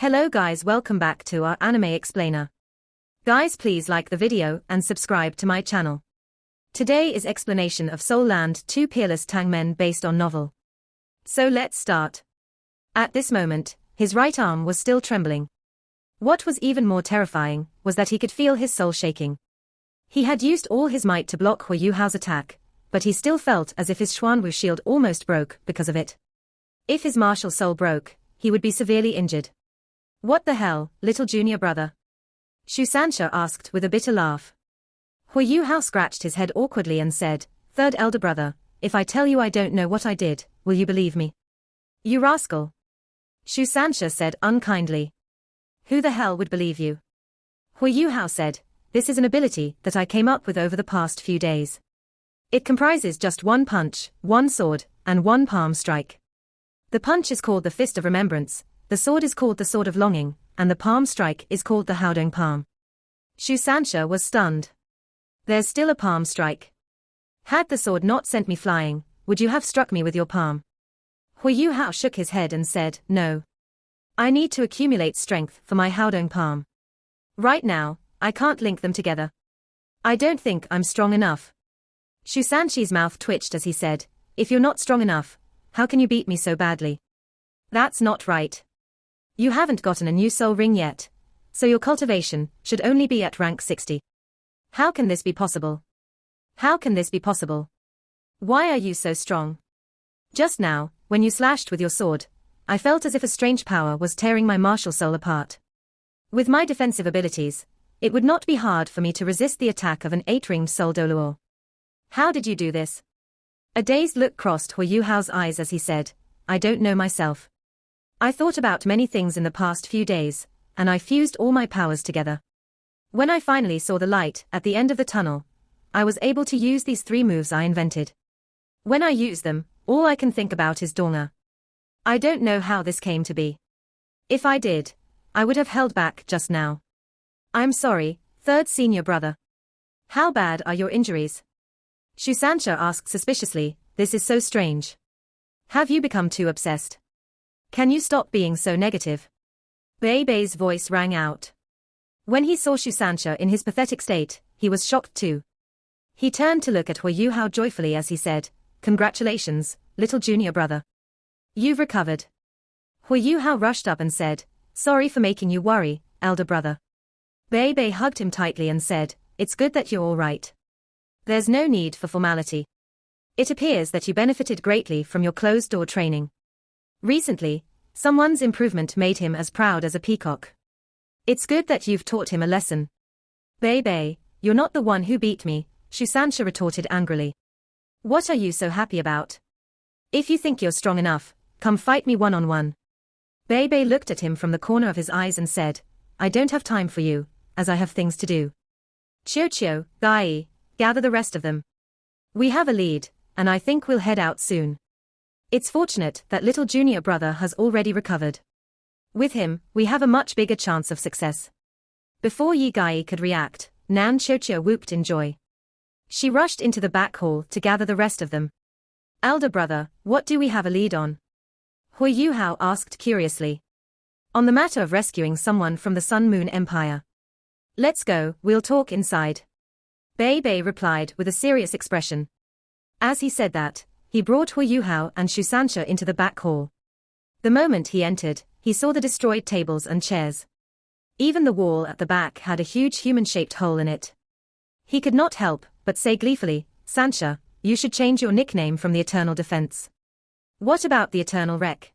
Hello guys, welcome back to our anime explainer. Guys, please like the video and subscribe to my channel. Today is explanation of Soul Land 2 Peerless Tangmen based on novel. So let's start. At this moment, his right arm was still trembling. What was even more terrifying was that he could feel his soul shaking. He had used all his might to block Huo Yuhao's attack, but he still felt as if his Xuanwu shield almost broke because of it. If his martial soul broke, he would be severely injured. What the hell, little junior brother? Shu Sanxia asked with a bitter laugh. Huo Yuhao scratched his head awkwardly and said, "Third elder brother, if I tell you I don't know what I did, will you believe me?" "You rascal." Shu Sanxia said unkindly. "Who the hell would believe you?" Huo Yuhao said, "This is an ability that I came up with over the past few days. It comprises just one punch, one sword, and one palm strike. The punch is called the Fist of Remembrance, the sword is called the Sword of Longing, and the palm strike is called the Haodong Palm." Shu Sanxia was stunned. "There's still a palm strike. Had the sword not sent me flying, would you have struck me with your palm?" Huo Yuhao shook his head and said, "No. I need to accumulate strength for my Haodong Palm. Right now, I can't link them together. I don't think I'm strong enough." Shu Sanxi's mouth twitched as he said, "If you're not strong enough, how can you beat me so badly? That's not right. You haven't gotten a new soul ring yet, so your cultivation should only be at rank 60. How can this be possible? How can this be possible? Why are you so strong? Just now, when you slashed with your sword, I felt as if a strange power was tearing my martial soul apart. With my defensive abilities, it would not be hard for me to resist the attack of an 8-ringed soul Doluo. How did you do this?" A dazed look crossed Huo Yuhao's eyes as he said, "I don't know myself. I thought about many things in the past few days, and I fused all my powers together. When I finally saw the light at the end of the tunnel, I was able to use these 3 moves I invented. When I use them, all I can think about is Donga. I don't know how this came to be. If I did, I would have held back just now. I'm sorry, third senior brother. How bad are your injuries?" Shu Sanxia asked suspiciously, "This is so strange. Have you become too obsessed? Can you stop being so negative?" Bei Bei's voice rang out. When he saw Shu Sanxia in his pathetic state, he was shocked too. He turned to look at Huo Yuhao joyfully as he said, "Congratulations, little junior brother. You've recovered." Huo Yuhao rushed up and said, "Sorry for making you worry, elder brother." Bei Bei hugged him tightly and said, "It's good that you're all right. There's no need for formality. It appears that you benefited greatly from your closed-door training. Recently, someone's improvement made him as proud as a peacock. It's good that you've taught him a lesson." "Bei Bei, you're not the one who beat me," Shu Sanxia retorted angrily. "What are you so happy about? If you think you're strong enough, come fight me one-on-one." Bei Bei looked at him from the corner of his eyes and said, "I don't have time for you, as I have things to do. Qiu, Gai, gather the rest of them. We have a lead, and I think we'll head out soon. It's fortunate that little junior brother has already recovered. With him, we have a much bigger chance of success." Before Yi Gai could react, Nan Qiu whooped in joy. She rushed into the back hall to gather the rest of them. "Elder brother, what do we have a lead on?" Huo Yuhao asked curiously. "On the matter of rescuing someone from the Sun Moon Empire. Let's go, we'll talk inside." Bei Bei replied with a serious expression. As he said that, he brought Huo Yuhao and Shu Sanxia into the back hall. The moment he entered, he saw the destroyed tables and chairs. Even the wall at the back had a huge human-shaped hole in it. He could not help but say gleefully, "Sanxia, you should change your nickname from the Eternal Defense. What about the Eternal Wreck?"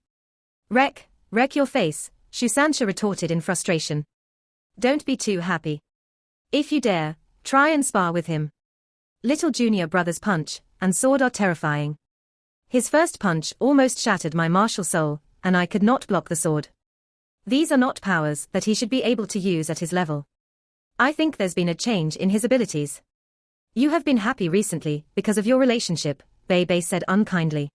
Wreck your face," Shu Sanxia retorted in frustration. "Don't be too happy. If you dare, try and spar with him. Little junior brother's punch and sword are terrifying. His first punch almost shattered my martial soul, and I could not block the sword. These are not powers that he should be able to use at his level. I think there's been a change in his abilities. You have been happy recently because of your relationship," Bei Bei said unkindly.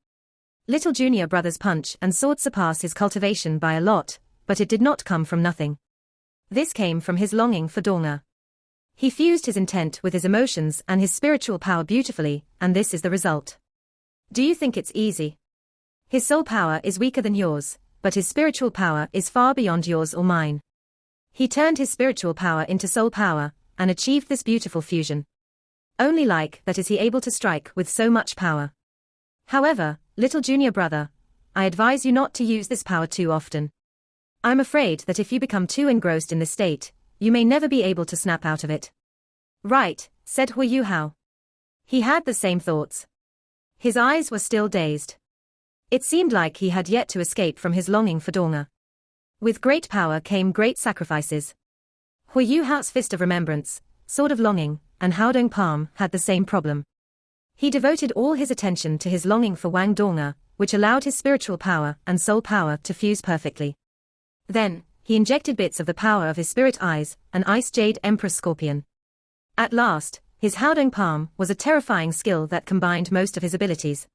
"Little junior brother's punch and sword surpass his cultivation by a lot, but it did not come from nothing. This came from his longing for Donga. He fused his intent with his emotions and his spiritual power beautifully, and this is the result. Do you think it's easy? His soul power is weaker than yours, but his spiritual power is far beyond yours or mine. He turned his spiritual power into soul power, and achieved this beautiful fusion. Only like that is he able to strike with so much power. However, little junior brother, I advise you not to use this power too often. I'm afraid that if you become too engrossed in this state, you may never be able to snap out of it. Right, said Huo Yuhao. He had the same thoughts. His eyes were still dazed. It seemed like he had yet to escape from his longing for Donga. With great power came great sacrifices. Huo Yuhao's fist of remembrance, sword of longing, and Haodong palm had the same problem. He devoted all his attention to his longing for Wang Donga, which allowed his spiritual power and soul power to fuse perfectly. Then, he injected bits of the power of his spirit eyes, an ice jade empress scorpion. At last, his Haodong palm was a terrifying skill that combined most of his abilities.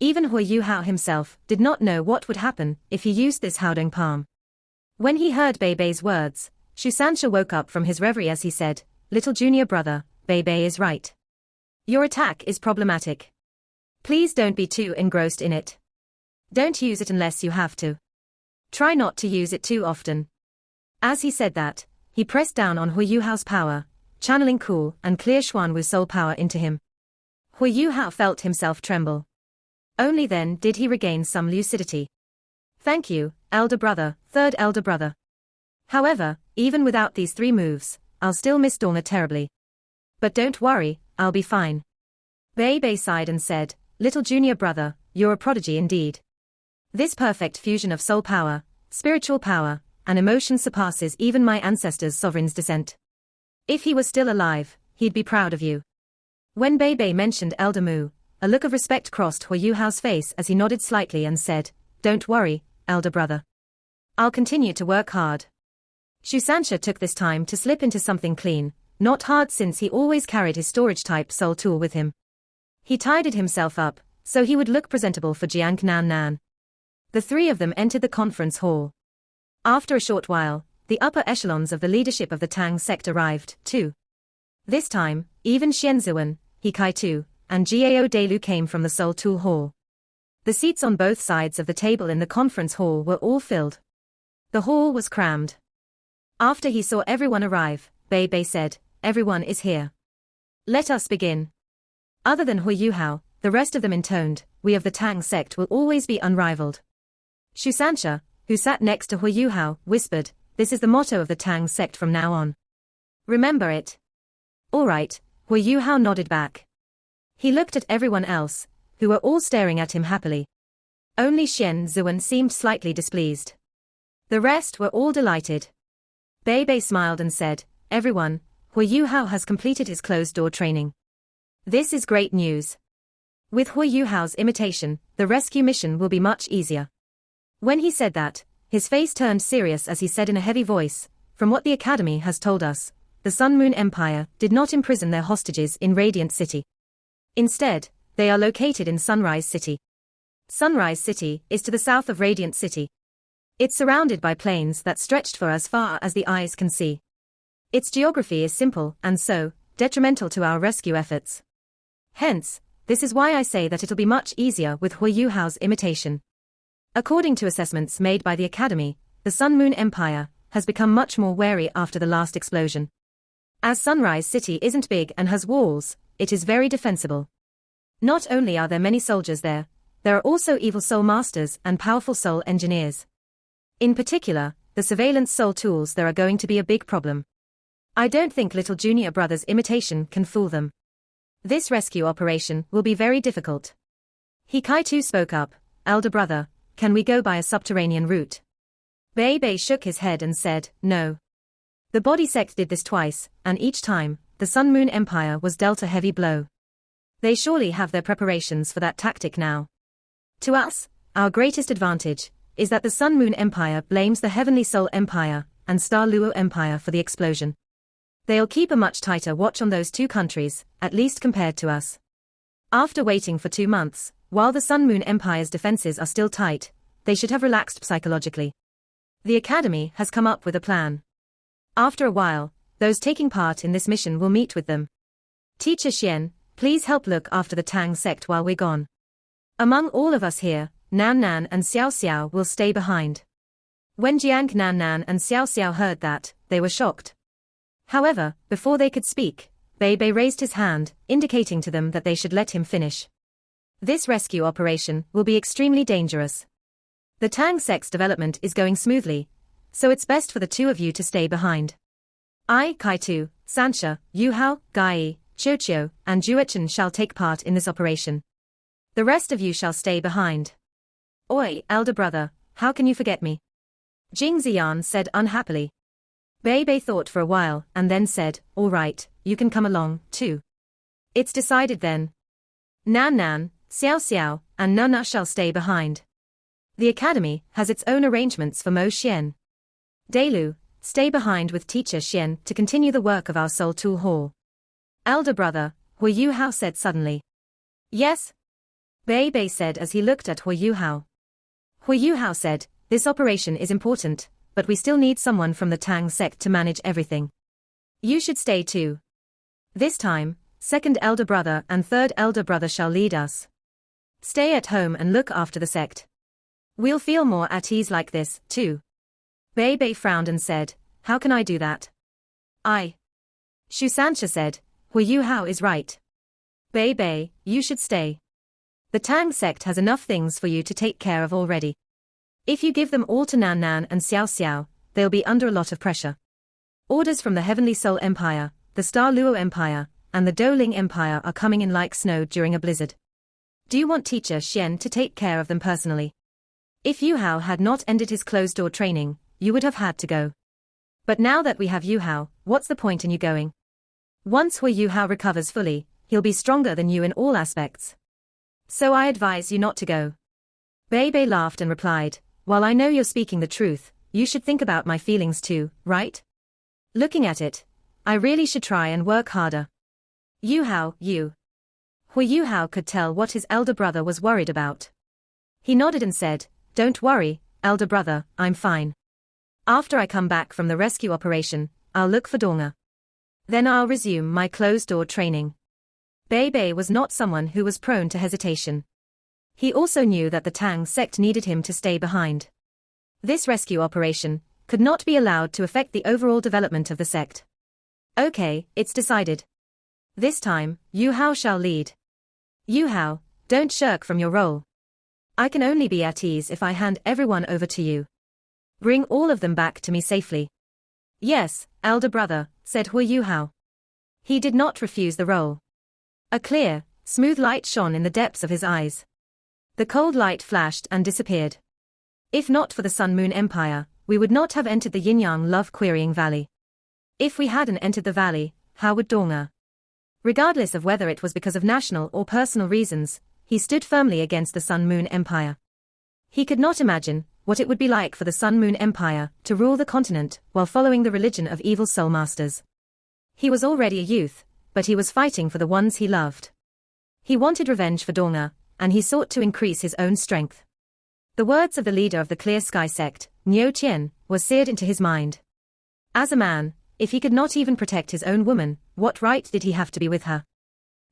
Even Huo Yuhao himself did not know what would happen if he used this Haodong palm. When he heard Bei Bei's words, Shu Sanxia woke up from his reverie as he said, "Little junior brother, Bei Bei is right. Your attack is problematic. Please don't be too engrossed in it. Don't use it unless you have to. Try not to use it too often." As he said that, he pressed down on Huo Yuhao's power, channeling cool and clear Xuanwu soul power into him. Huo Yuhao felt himself tremble. Only then did he regain some lucidity. "Thank you, elder brother, third elder brother. However, even without these 3 moves, I'll still miss Donga terribly. But don't worry, I'll be fine." Bei Bei sighed and said, "Little junior brother, you're a prodigy indeed. This perfect fusion of soul power, spiritual power, and emotion surpasses even my ancestors' sovereign's descent. If he was still alive, he'd be proud of you." When Bei Bei mentioned Elder Mu, a look of respect crossed Huo Yuhao's face as he nodded slightly and said, "Don't worry, elder brother. I'll continue to work hard." Shu Sanxia took this time to slip into something clean, not hard since he always carried his storage-type soul tool with him. He tidied himself up, so he would look presentable for Jiang Nan Nan. The 3 of them entered the conference hall. After a short while, the upper echelons of the leadership of the Tang sect arrived, too. This time, even Xian Ziwen, He Kai Tu, and Gao Delu came from the Soul Tool Hall. The seats on both sides of the table in the conference hall were all filled. The hall was crammed. After he saw everyone arrive, Bei Bei said, "Everyone is here. Let us begin." Other than Huo Yuhao, the rest of them intoned, "We of the Tang sect will always be unrivaled." Shu Sanxia, who sat next to Huo Yuhao, whispered, "This is the motto of the Tang sect from now on. Remember it." "All right," Huo Yuhao nodded back. He looked at everyone else, who were all staring at him happily. Only Xian Ziwen seemed slightly displeased. The rest were all delighted. Bei Bei smiled and said, "Everyone, Huo Yuhao has completed his closed-door training. This is great news. With Huo Yuhao's imitation, the rescue mission will be much easier." When he said that, his face turned serious as he said in a heavy voice, "From what the Academy has told us, the Sun Moon Empire did not imprison their hostages in Radiant City. Instead, they are located in Sunrise City. Sunrise City is to the south of Radiant City. It's surrounded by plains that stretched for as far as the eyes can see. Its geography is simple and so, detrimental to our rescue efforts. Hence, this is why I say that it'll be much easier with Huo Yuhao's imitation. According to assessments made by the Academy, the Sun Moon Empire has become much more wary after the last explosion. As Sunrise City isn't big and has walls, it is very defensible. Not only are there many soldiers there are also evil soul masters and powerful soul engineers. In particular, the surveillance soul tools there are going to be a big problem. I don't think little junior brother's imitation can fool them. This rescue operation will be very difficult." He Kai Tu spoke up, "Elder brother, can we go by a subterranean route?" Bei Bei shook his head and said, "No. The body sect did this twice, and each time, the Sun Moon Empire was dealt a heavy blow. They surely have their preparations for that tactic now. To us, our greatest advantage is that the Sun Moon Empire blames the Heavenly Soul Empire and Star Luo Empire for the explosion. They'll keep a much tighter watch on those 2 countries, at least compared to us. After waiting for 2 months, while the Sun Moon Empire's defenses are still tight, they should have relaxed psychologically. The Academy has come up with a plan. After a while, those taking part in this mission will meet with them. Teacher Xian, please help look after the Tang sect while we're gone. Among all of us here, Nan Nan and Xiao Xiao will stay behind. When Jiang Nan Nan and Xiao Xiao heard that, they were shocked. However, before they could speak, Bei Bei raised his hand, indicating to them that they should let him finish. This rescue operation will be extremely dangerous. The Tang sect's development is going smoothly, so it's best for the two of you to stay behind. I, Kaitu, Sanxia, Yuhao, Gai, Qiuqiu, and Juechen shall take part in this operation. The rest of you shall stay behind. Oi, elder brother, how can you forget me? Jing Ziyan said unhappily. Bei Bei thought for a while and then said, all right, you can come along, too. It's decided then. Nan Nan, Xiao Xiao, and Nana shall stay behind. The academy has its own arrangements for Mo Xian. Delu, stay behind with teacher Xian to continue the work of our Soul Tool Hall. Elder brother, Huo Yuhao said suddenly. Yes? Bei Bei said as he looked at Huo Yuhao. Huo Yuhao said, this operation is important, but we still need someone from the Tang sect to manage everything. You should stay too. This time, second elder brother and third elder brother shall lead us. Stay at home and look after the sect. We'll feel more at ease like this, too. Bei Bei frowned and said, how can I do that? Shu Sanxia said, Huo Yuhao is right. Bei Bei, you should stay. The Tang sect has enough things for you to take care of already. If you give them all to Nan Nan and Xiao Xiao, they'll be under a lot of pressure. Orders from the Heavenly Soul Empire, the Star Luo Empire, and the Douling Empire are coming in like snow during a blizzard. Do you want teacher Xian to take care of them personally? If Yuhao had not ended his closed-door training, you would have had to go. But now that we have Yuhao, what's the point in you going? Once Huo Yuhao recovers fully, he'll be stronger than you in all aspects. So I advise you not to go. Bei Bei laughed and replied, while I know you're speaking the truth, you should think about my feelings too, right? Looking at it, I really should try and work harder. Yuhao, you. Huo Yuhao could tell what his elder brother was worried about. He nodded and said, don't worry, elder brother, I'm fine. After I come back from the rescue operation, I'll look for Donga. Then I'll resume my closed-door training. Bei Bei was not someone who was prone to hesitation. He also knew that the Tang sect needed him to stay behind. This rescue operation could not be allowed to affect the overall development of the sect. Okay, it's decided. This time, Yuhao shall lead. Yuhao, don't shirk from your role. I can only be at ease if I hand everyone over to you. Bring all of them back to me safely. Yes, elder brother, said Huo Yuhao. He did not refuse the role. A clear, smooth light shone in the depths of his eyes. The cold light flashed and disappeared. If not for the Sun Moon Empire, we would not have entered the Yin-Yang Love-Querying Valley. If we hadn't entered the valley, how would Donga? Regardless of whether it was because of national or personal reasons, he stood firmly against the Sun Moon Empire. He could not imagine what it would be like for the Sun Moon Empire to rule the continent while following the religion of evil soul masters. He was already a youth, but he was fighting for the ones he loved. He wanted revenge for Donga, and he sought to increase his own strength. The words of the leader of the Clear Sky sect, Niu Qian, were seared into his mind. As a man, if he could not even protect his own woman, what right did he have to be with her?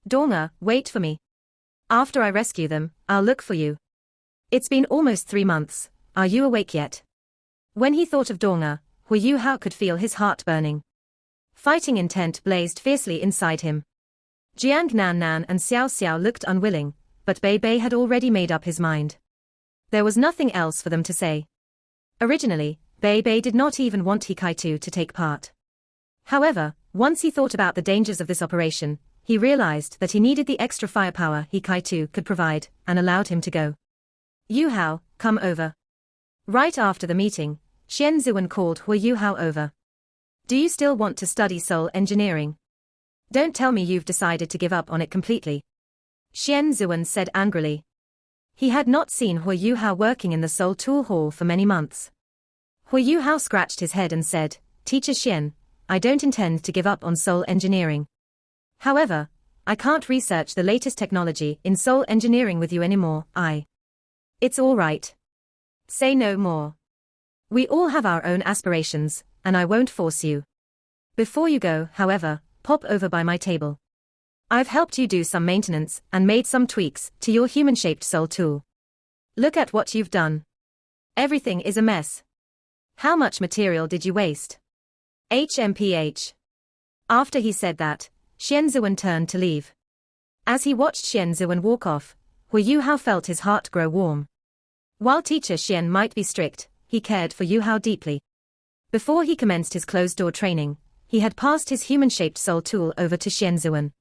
Donga, wait for me. After I rescue them, I'll look for you. It's been almost 3 months, are you awake yet? When he thought of Donga, Huo Yuhao could feel his heart burning. Fighting intent blazed fiercely inside him. Jiang Nan Nan and Xiao Xiao looked unwilling, but Bei Bei had already made up his mind. There was nothing else for them to say. Originally, Bei Bei did not even want Hikaitu to take part. However, once he thought about the dangers of this operation, he realized that he needed the extra firepower Hikaitu could provide, and allowed him to go. Yuhao, come over. Right after the meeting, Xian Zuan called Huo Yuhao over. Do you still want to study soul engineering? Don't tell me you've decided to give up on it completely. Xian Zuan said angrily. He had not seen Huo Yuhao working in the Soul Tool Hall for many months. Huo Yuhao scratched his head and said, Teacher Xian, I don't intend to give up on soul engineering. However, I can't research the latest technology in soul engineering with you anymore. It's all right. Say no more. We all have our own aspirations, and I won't force you. Before you go, however, pop over by my table. I've helped you do some maintenance and made some tweaks to your human-shaped soul tool. Look at what you've done. Everything is a mess. How much material did you waste? HMPH. After he said that, Xian Ziwen turned to leave. As he watched Xian Ziwen walk off, Huo Yuhao felt his heart grow warm. While teacher Xian might be strict, he cared for Yuhao deeply. Before he commenced his closed-door training, he had passed his human-shaped soul tool over to Xian Ziwen.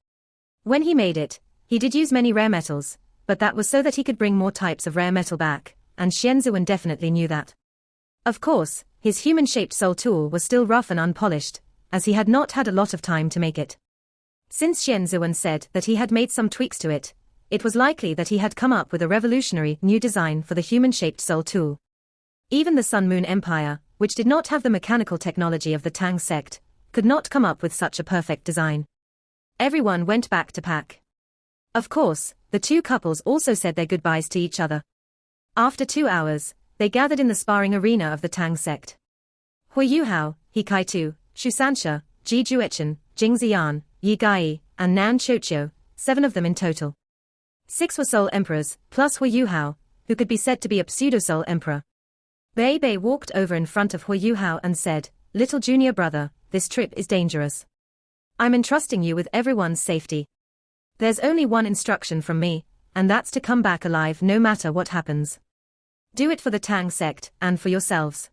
When he made it, he did use many rare metals, but that was so that he could bring more types of rare metal back, and Xian Ziwen definitely knew that. Of course, his human-shaped soul tool was still rough and unpolished, as he had not had a lot of time to make it. Since Xian Ziwen said that he had made some tweaks to it, it was likely that he had come up with a revolutionary new design for the human-shaped soul tool. Even the Sun Moon Empire, which did not have the mechanical technology of the Tang sect, could not come up with such a perfect design. Everyone went back to pack. Of course, the two couples also said their goodbyes to each other. After 2 hours, they gathered in the sparring arena of the Tang sect. Huo Yuhao, He Kaitu, Shu Sanxia, Ji Juechen, Jing Ziyan, Yi Gai, and Nan Qiuqiu, 7 of them in total. 6 were Soul Emperors, plus Huo Yuhao, who could be said to be a pseudo-Soul Emperor. Bei Bei walked over in front of Huo Yuhao and said, "Little junior brother, this trip is dangerous. I'm entrusting you with everyone's safety. There's only one instruction from me, and that's to come back alive no matter what happens. Do it for the Tang sect and for yourselves.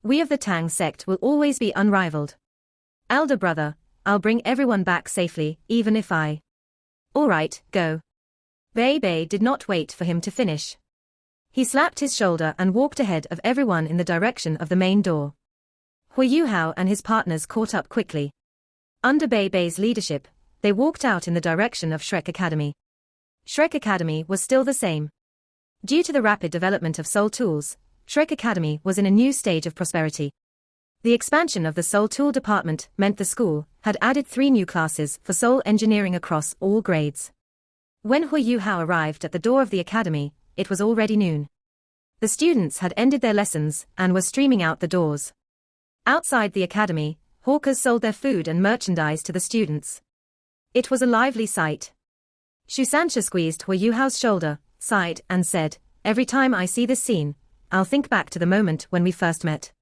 We of the Tang sect will always be unrivaled. Elder brother, I'll bring everyone back safely, even if I..." "All right, go." Bei Bei did not wait for him to finish. He slapped his shoulder and walked ahead of everyone in the direction of the main door. Huo Yuhao and his partners caught up quickly. Under Bei Bei's leadership, they walked out in the direction of Shrek Academy. Shrek Academy was still the same. Due to the rapid development of soul tools, Shrek Academy was in a new stage of prosperity. The expansion of the soul tool department meant the school had added 3 new classes for soul engineering across all grades. When Huo Yuhao arrived at the door of the academy, it was already noon. The students had ended their lessons and were streaming out the doors. Outside the academy, hawkers sold their food and merchandise to the students. It was a lively sight. Shu Sanxia squeezed Huo Yuhao's shoulder, sighed, and said, "Every time I see this scene, I'll think back to the moment when we first met.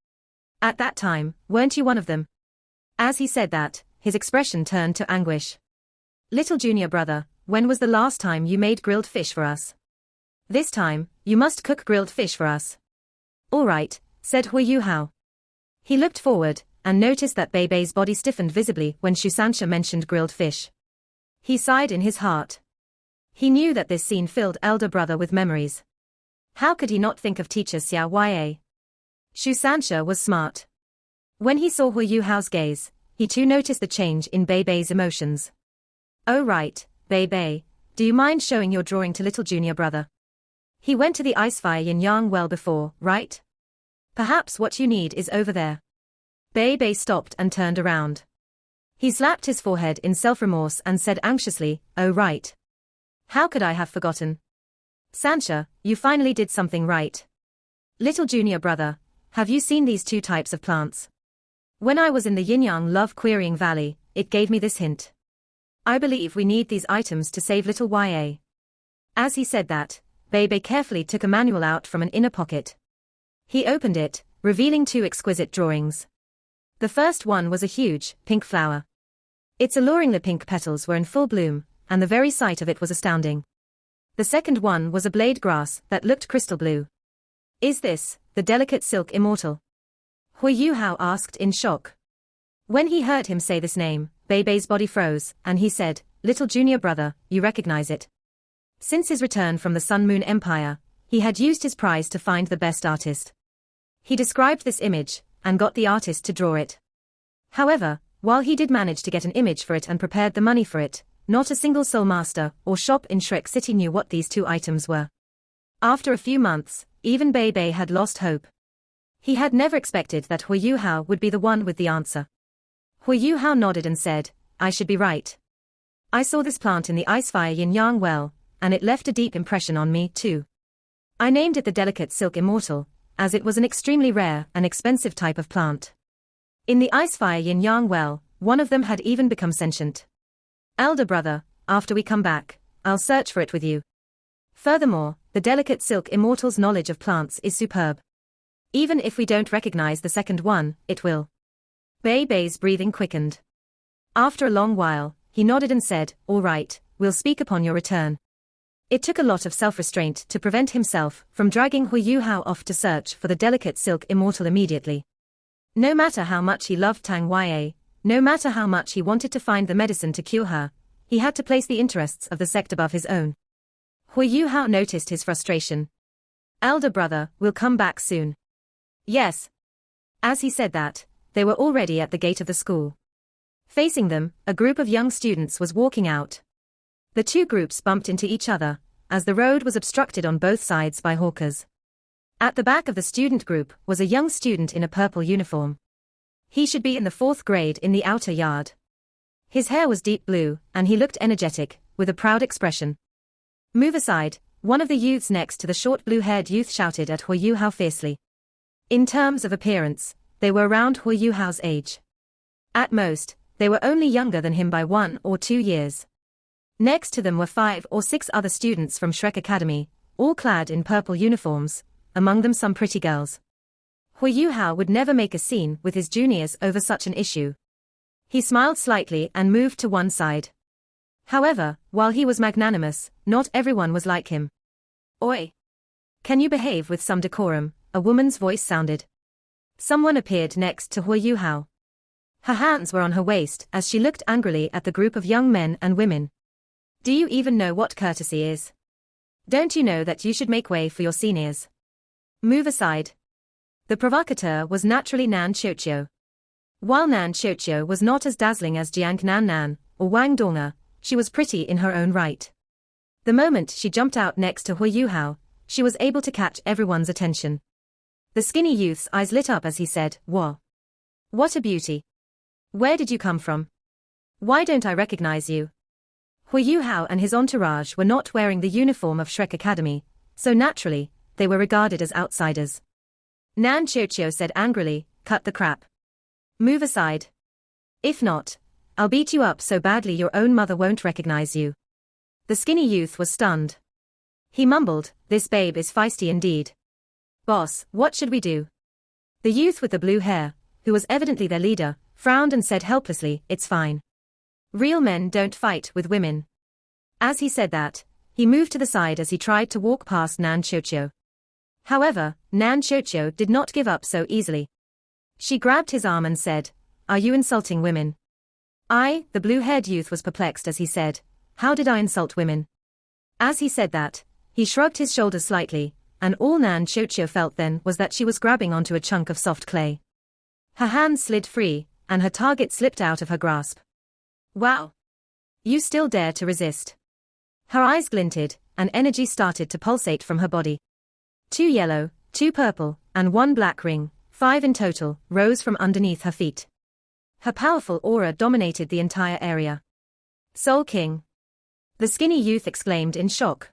At that time, weren't you one of them?" As he said that, his expression turned to anguish. "Little junior brother, when was the last time you made grilled fish for us? This time, you must cook grilled fish for us." "All right," said Huo Yuhao. He looked forward, and noticed that Bei Bei's body stiffened visibly when Shu Sanxia mentioned grilled fish. He sighed in his heart. He knew that this scene filled elder brother with memories. How could he not think of teacher Xiao Ya? Shu Sanxia was smart. When he saw Huo Yuhao's gaze, he too noticed the change in Bei Bei's emotions. "Oh right, Bei Bei, do you mind showing your drawing to little junior brother? He went to the Icefire Yin-Yang well before, right? Perhaps what you need is over there." Bei Bei stopped and turned around. He slapped his forehead in self-remorse and said anxiously, "Oh right. How could I have forgotten? Sanxia, you finally did something right. Little junior brother, have you seen these 2 types of plants? When I was in the Yin-Yang Love Querying Valley, it gave me this hint. I believe we need these items to save little Ya." As he said that, Bei Bei carefully took a manual out from an inner pocket. He opened it, revealing 2 exquisite drawings. The first one was a huge, pink flower. Its alluringly pink petals were in full bloom, and the very sight of it was astounding. The second one was a blade grass that looked crystal blue. "Is this the delicate silk immortal?" Huo Yuhao asked in shock. When he heard him say this name, Bei Bei's body froze, and he said, "Little junior brother, you recognize it?" Since his return from the Sun Moon Empire, he had used his prize to find the best artist. He described this image, and got the artist to draw it. However, while he did manage to get an image for it and prepared the money for it, not a single soul master or shop in Shrek City knew what these 2 items were. After a few months, even Bei Bei had lost hope. He had never expected that Huo Yuhao would be the one with the answer. Huo Yuhao nodded and said, "I should be right. I saw this plant in the Icefire Yin-Yang well, and it left a deep impression on me, too. I named it the delicate silk immortal, as it was an extremely rare and expensive type of plant. In the Icefire Yin-Yang well, one of them had even become sentient. Elder brother, after we come back, I'll search for it with you. Furthermore, the delicate silk immortal's knowledge of plants is superb. Even if we don't recognize the second one, it will. Bei's breathing quickened. After a long while, he nodded and said, "All right, we'll speak upon your return." It took a lot of self-restraint to prevent himself from dragging Huo Yuhao off to search for the delicate silk immortal immediately. No matter how much he loved Tang Yue, no matter how much he wanted to find the medicine to cure her, he had to place the interests of the sect above his own. Huo Yuhao noticed his frustration. "Elder brother, we'll come back soon." "Yes." As he said that, they were already at the gate of the school. Facing them, a group of young students was walking out. The two groups bumped into each other, as the road was obstructed on both sides by hawkers. At the back of the student group was a young student in a purple uniform. He should be in the 4th grade in the outer yard. His hair was deep blue, and he looked energetic, with a proud expression. "Move aside," one of the youths next to the short blue-haired youth shouted at Huo Yuhao fiercely. In terms of appearance, they were around Huo Yuhao's age. At most, they were only younger than him by 1 or 2 years. Next to them were 5 or 6 other students from Shrek Academy, all clad in purple uniforms, among them some pretty girls. Huo Yuhao would never make a scene with his juniors over such an issue. He smiled slightly and moved to one side. However, while he was magnanimous, not everyone was like him. "Oi! Can you behave with some decorum?" a woman's voice sounded. Someone appeared next to Huo Yuhao. Her hands were on her waist as she looked angrily at the group of young men and women. "Do you even know what courtesy is? Don't you know that you should make way for your seniors? Move aside." The provocateur was naturally Nan Xiuqiu. While Nan Xiuqiu was not as dazzling as Jiang Nan or Wang Donga, she was pretty in her own right. The moment she jumped out next to Huo Yuhao, she was able to catch everyone's attention. The skinny youth's eyes lit up as he said, "Whoa! What a beauty! Where did you come from? Why don't I recognize you?" Huo Yuhao and his entourage were not wearing the uniform of Shrek Academy, so naturally, they were regarded as outsiders. Nan Xiuqiu said angrily, "Cut the crap. Move aside. If not, I'll beat you up so badly your own mother won't recognize you." The skinny youth was stunned. He mumbled, "This babe is feisty indeed. Boss, what should we do?" The youth with the blue hair, who was evidently their leader, frowned and said helplessly, "It's fine. Real men don't fight with women." As he said that, he moved to the side as he tried to walk past Nan Xiuqiu. However, Nan Xiuqiu did not give up so easily. She grabbed his arm and said, "Are you insulting women?" The blue-haired youth was perplexed as he said, "How did I insult women?" As he said that, he shrugged his shoulders slightly, and all Nan Xiuqiu felt then was that she was grabbing onto a chunk of soft clay. Her hands slid free, and her target slipped out of her grasp. "Wow! You still dare to resist." Her eyes glinted, and energy started to pulsate from her body. 2 yellow, 2 purple, and 1 black ring, 5 in total, rose from underneath her feet. Her powerful aura dominated the entire area. "Soul King!" the skinny youth exclaimed in shock.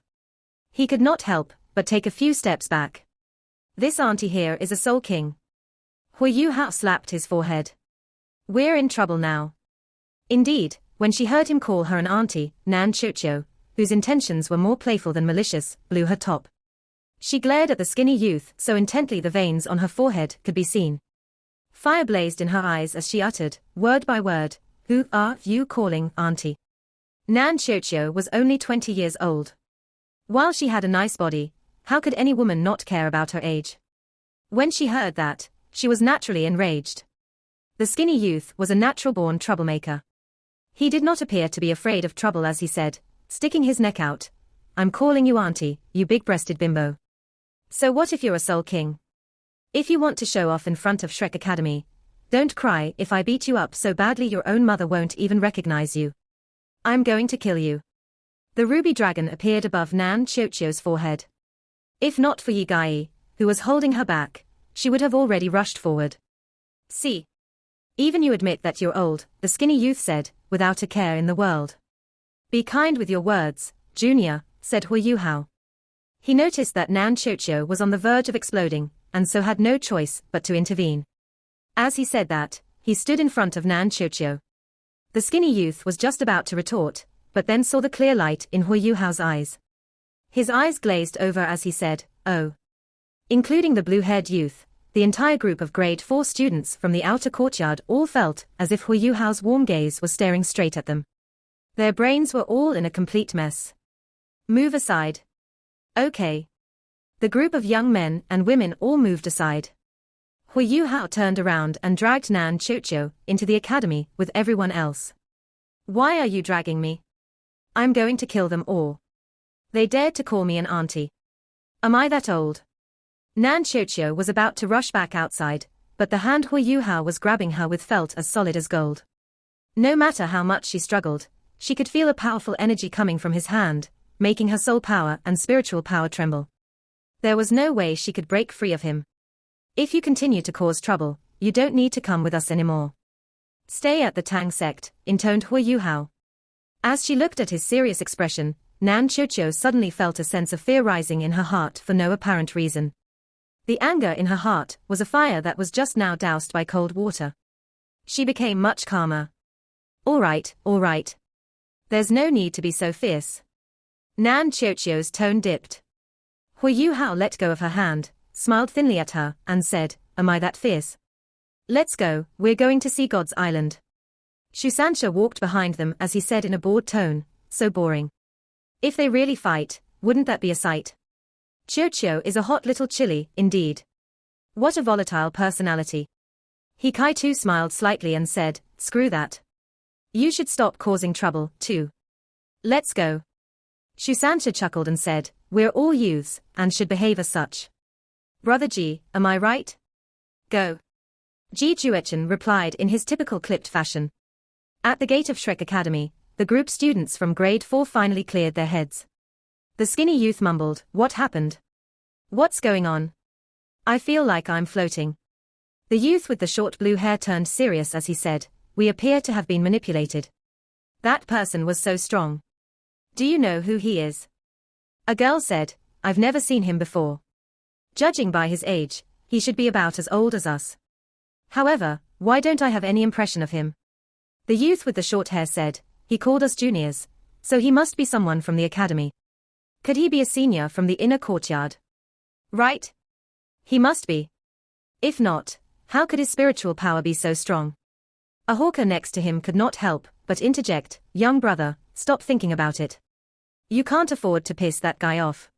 He could not help but take a few steps back. "This auntie here is a Soul King." Huo Yuhao slapped his forehead. "We're in trouble now." Indeed, when she heard him call her an auntie, Nan Xiuqiu, whose intentions were more playful than malicious, blew her top. She glared at the skinny youth so intently the veins on her forehead could be seen. Fire blazed in her eyes as she uttered, word by word, "Who are you calling auntie?" Nan Xiuqiu was only 20 years old. While she had a nice body, how could any woman not care about her age? When she heard that, she was naturally enraged. The skinny youth was a natural-born troublemaker. He did not appear to be afraid of trouble as he said, sticking his neck out, "I'm calling you auntie, you big-breasted bimbo. So what if you're a Soul King? If you want to show off in front of Shrek Academy, don't cry if I beat you up so badly your own mother won't even recognize you. I'm going to kill you." The ruby dragon appeared above Nan Xiuqiu's forehead. If not for Yi Gai, who was holding her back, she would have already rushed forward. "See. Even you admit that you're old," the skinny youth said, without a care in the world. "Be kind with your words, Junior," said Huo Yuhao. He noticed that Nan Xiuqiu was on the verge of exploding, and so had no choice but to intervene. As he said that, he stood in front of Nan Xiuqiu. The skinny youth was just about to retort, but then saw the clear light in Huo Yuhao's eyes. His eyes glazed over as he said, "Oh." Including the blue-haired youth, the entire group of grade 4 students from the outer courtyard all felt as if Huo Yuhao's warm gaze was staring straight at them. Their brains were all in a complete mess. "Move aside." "Okay." The group of young men and women all moved aside. Huo Yuhao turned around and dragged Nan Qiuqiu into the academy with everyone else. "Why are you dragging me? I'm going to kill them all. They dared to call me an auntie. Am I that old?" Nan Qiuqiu was about to rush back outside, but the hand Huo Yuhao was grabbing her with felt as solid as gold. No matter how much she struggled, she could feel a powerful energy coming from his hand, making her soul power and spiritual power tremble. There was no way she could break free of him. "If you continue to cause trouble, you don't need to come with us anymore. Stay at the Tang sect," intoned Huo Yuhao. As she looked at his serious expression, Nan Qiuqiu suddenly felt a sense of fear rising in her heart for no apparent reason. The anger in her heart was a fire that was just now doused by cold water. She became much calmer. All right. There's no need to be so fierce." Nan Qiuqiu's tone dipped. Huo Yuhao let go of her hand, smiled thinly at her, and said, "Am I that fierce? Let's go, we're going to see God's Island." Shusansha walked behind them as he said in a bored tone, "So boring. If they really fight, wouldn't that be a sight? Qiuqiu is a hot little chili, indeed. What a volatile personality." He Kai too smiled slightly and said, "Screw that. You should stop causing trouble, too. Let's go." Shusansha chuckled and said, "We're all youths, and should behave as such. Brother Ji, am I right? Go." Ji Juechen replied in his typical clipped fashion. At the gate of Shrek Academy, the group students from grade 4 finally cleared their heads. The skinny youth mumbled, "What happened? What's going on? I feel like I'm floating." The youth with the short blue hair turned serious as he said, "We appear to have been manipulated. That person was so strong. Do you know who he is?" A girl said, "I've never seen him before. Judging by his age, he should be about as old as us. However, why don't I have any impression of him?" The youth with the short hair said, "He called us juniors, so he must be someone from the academy. Could he be a senior from the inner courtyard? Right? He must be. If not, how could his spiritual power be so strong?" A hawker next to him could not help but interject, "Young brother, stop thinking about it. You can't afford to piss that guy off.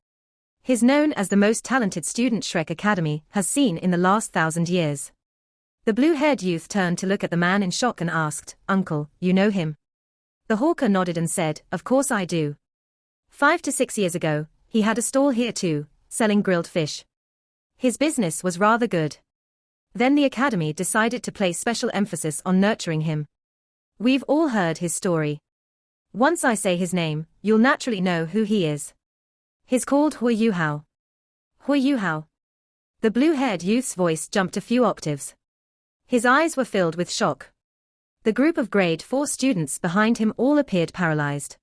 He's known as the most talented student Shrek Academy has seen in the last 1,000 years. The blue-haired youth turned to look at the man in shock and asked, "Uncle, you know him?" The hawker nodded and said, "Of course I do. 5 to 6 years ago, he had a stall here too, selling grilled fish. His business was rather good. Then the academy decided to place special emphasis on nurturing him. We've all heard his story. Once I say his name, you'll naturally know who he is. He's called Huo Yuhao." "Huo Yuhao?" The blue-haired youth's voice jumped a few octaves. His eyes were filled with shock. The group of grade 4 students behind him all appeared paralyzed.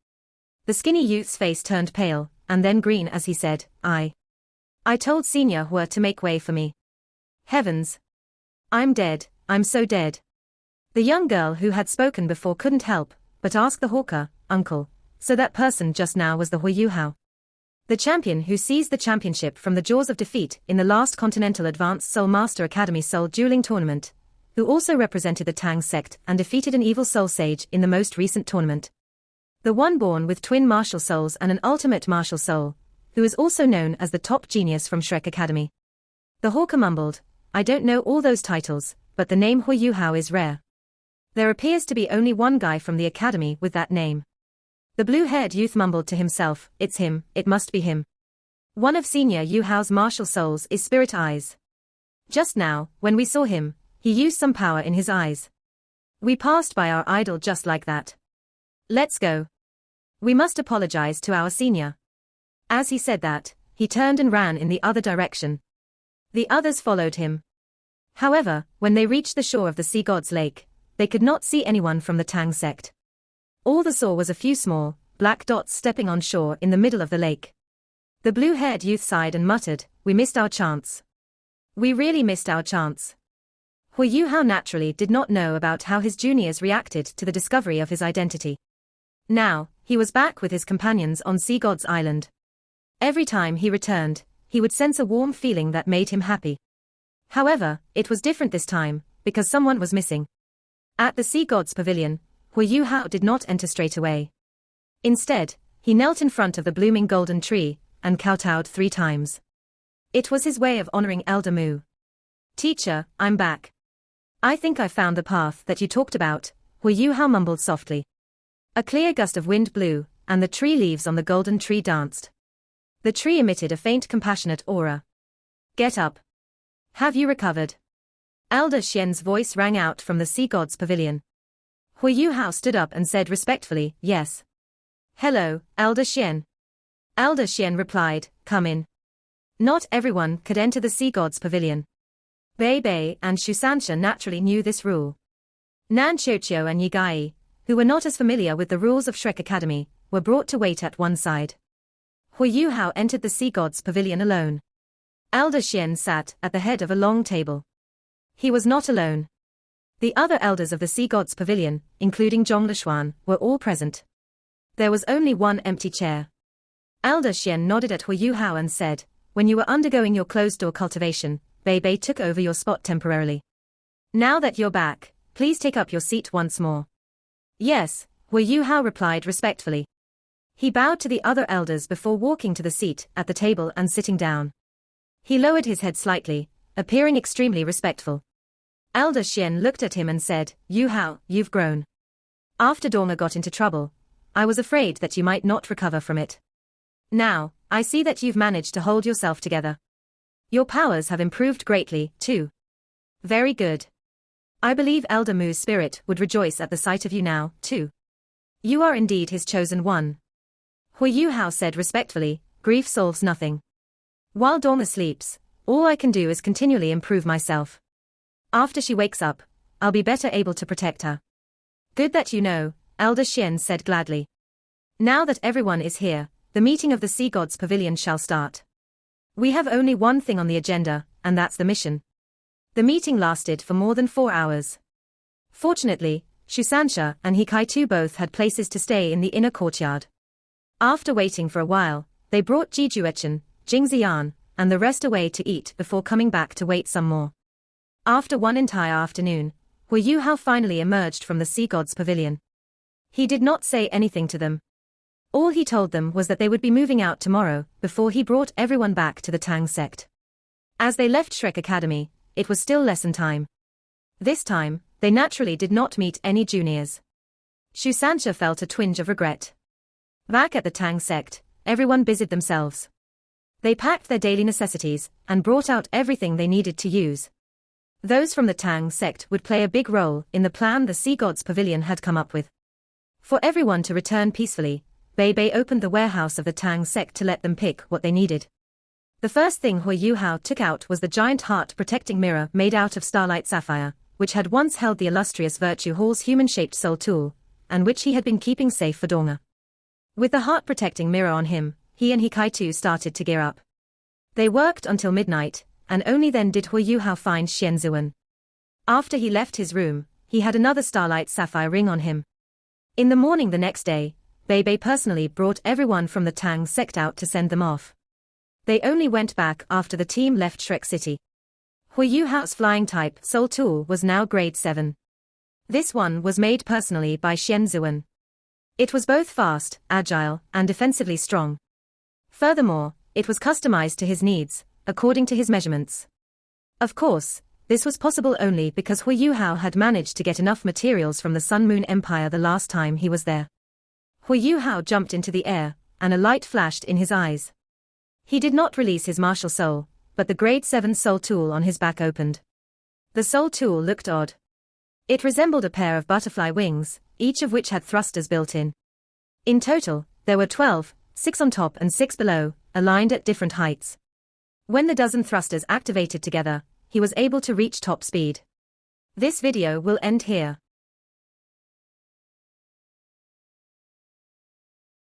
The skinny youth's face turned pale, and then green as he said, I told Senior Hua to make way for me. Heavens! I'm dead, I'm so dead." The young girl who had spoken before couldn't help but ask the hawker, "Uncle, so that person just now was the Huo Yuhao? The champion who seized the championship from the jaws of defeat in the last Continental Advanced Soul Master Academy Soul Dueling Tournament, who also represented the Tang sect and defeated an evil soul sage in the most recent tournament. The one born with twin martial souls and an ultimate martial soul, who is also known as the top genius from Shrek Academy." The hawker mumbled, "I don't know all those titles, but the name Huo Yuhao is rare. There appears to be only one guy from the academy with that name." The blue-haired youth mumbled to himself, "It's him, it must be him. One of Senior Yuhao's martial souls is Spirit Eyes. Just now, when we saw him, he used some power in his eyes. We passed by our idol just like that. Let's go. We must apologize to our senior." As he said that, he turned and ran in the other direction. The others followed him. However, when they reached the shore of the Sea God's Lake, they could not see anyone from the Tang sect. All they saw was a few small, black dots stepping on shore in the middle of the lake. The blue-haired youth sighed and muttered, "We missed our chance. We really missed our chance." Huo Yuhao naturally did not know about how his juniors reacted to the discovery of his identity. Now, he was back with his companions on Sea God's Island. Every time he returned, he would sense a warm feeling that made him happy. However, it was different this time, because someone was missing. At the sea god's pavilion, Huo Yuhao did not enter straight away. Instead, he knelt in front of the blooming golden tree, and kowtowed 3 times. It was his way of honoring Elder Mu. "Teacher, I'm back. I think I found the path that you talked about," Huo Yuhao mumbled softly. A clear gust of wind blew, and the tree leaves on the golden tree danced. The tree emitted a faint compassionate aura. "Get up. Have you recovered?" Elder Xian's voice rang out from the sea god's pavilion. Huo Yuhao stood up and said respectfully, "Yes." "Hello, Elder Xian." Elder Xian replied, "Come in." Not everyone could enter the sea god's pavilion. Bei Bei and Shusansha naturally knew this rule. Nan Qiuqiu and Yigai, who were not as familiar with the rules of Shrek Academy, were brought to wait at one side. Huo Yuhao entered the sea god's pavilion alone. Elder Xian sat at the head of a long table. He was not alone. The other elders of the sea god's pavilion, including Zhong Lishuan, were all present. There was only one empty chair. Elder Xian nodded at Huo Yuhao and said, "When you were undergoing your closed-door cultivation, Bei Bei took over your spot temporarily. Now that you're back, please take up your seat once more." "Yes," Huo Yuhao replied respectfully. He bowed to the other elders before walking to the seat at the table and sitting down. He lowered his head slightly, appearing extremely respectful. Elder Xian looked at him and said, "Yuhao, you've grown. After Dorma got into trouble, I was afraid that you might not recover from it. Now, I see that you've managed to hold yourself together. Your powers have improved greatly, too. Very good. I believe Elder Mu's spirit would rejoice at the sight of you now, too. You are indeed his chosen one." Huo Yuhao said respectfully, "Grief solves nothing. While Dorma sleeps, all I can do is continually improve myself. After she wakes up, I'll be better able to protect her." "Good that you know," Elder Xian said gladly. "Now that everyone is here, the meeting of the Sea God's Pavilion shall start. We have only one thing on the agenda, and that's the mission." The meeting lasted for more than 4 hours. Fortunately, Shusansha and Hikaitu both had places to stay in the inner courtyard. After waiting for a while, they brought Jijuechen, Jingxian, and the rest away to eat before coming back to wait some more. After one entire afternoon, Huo Yuhao finally emerged from the Sea God's pavilion. He did not say anything to them. All he told them was that they would be moving out tomorrow, before he brought everyone back to the Tang sect. As they left Shrek Academy, it was still lesson time. This time, they naturally did not meet any juniors. Shusansha felt a twinge of regret. Back at the Tang sect, everyone busied themselves. They packed their daily necessities, and brought out everything they needed to use. Those from the Tang sect would play a big role in the plan the Sea God's Pavilion had come up with. For everyone to return peacefully, Bei Bei opened the warehouse of the Tang sect to let them pick what they needed. The first thing Huo Yuhao took out was the giant heart-protecting mirror made out of starlight sapphire, which had once held the illustrious Virtue Hall's human-shaped soul tool, and which he had been keeping safe for Dorma. With the heart-protecting mirror on him, he and Hikaitu started to gear up. They worked until midnight, and only then did Huo Yuhao find Xian Zuan. After he left his room, he had another starlight sapphire ring on him. In the morning the next day, Bei Bei personally brought everyone from the Tang sect out to send them off. They only went back after the team left Shrek City. Huo Yuhao's flying-type soul tool was now grade 7. This one was made personally by Xian Zuan. It was both fast, agile, and defensively strong. Furthermore, it was customized to his needs, according to his measurements. Of course, this was possible only because Huo Yuhao had managed to get enough materials from the Sun Moon Empire the last time he was there. Huo Yuhao jumped into the air, and a light flashed in his eyes. He did not release his martial soul, but the grade 7 soul tool on his back opened. The soul tool looked odd. It resembled a pair of butterfly wings, each of which had thrusters built in. In total, there were 12, 6 on top and 6 below, aligned at different heights. When the dozen thrusters activated together, he was able to reach top speed. This video will end here.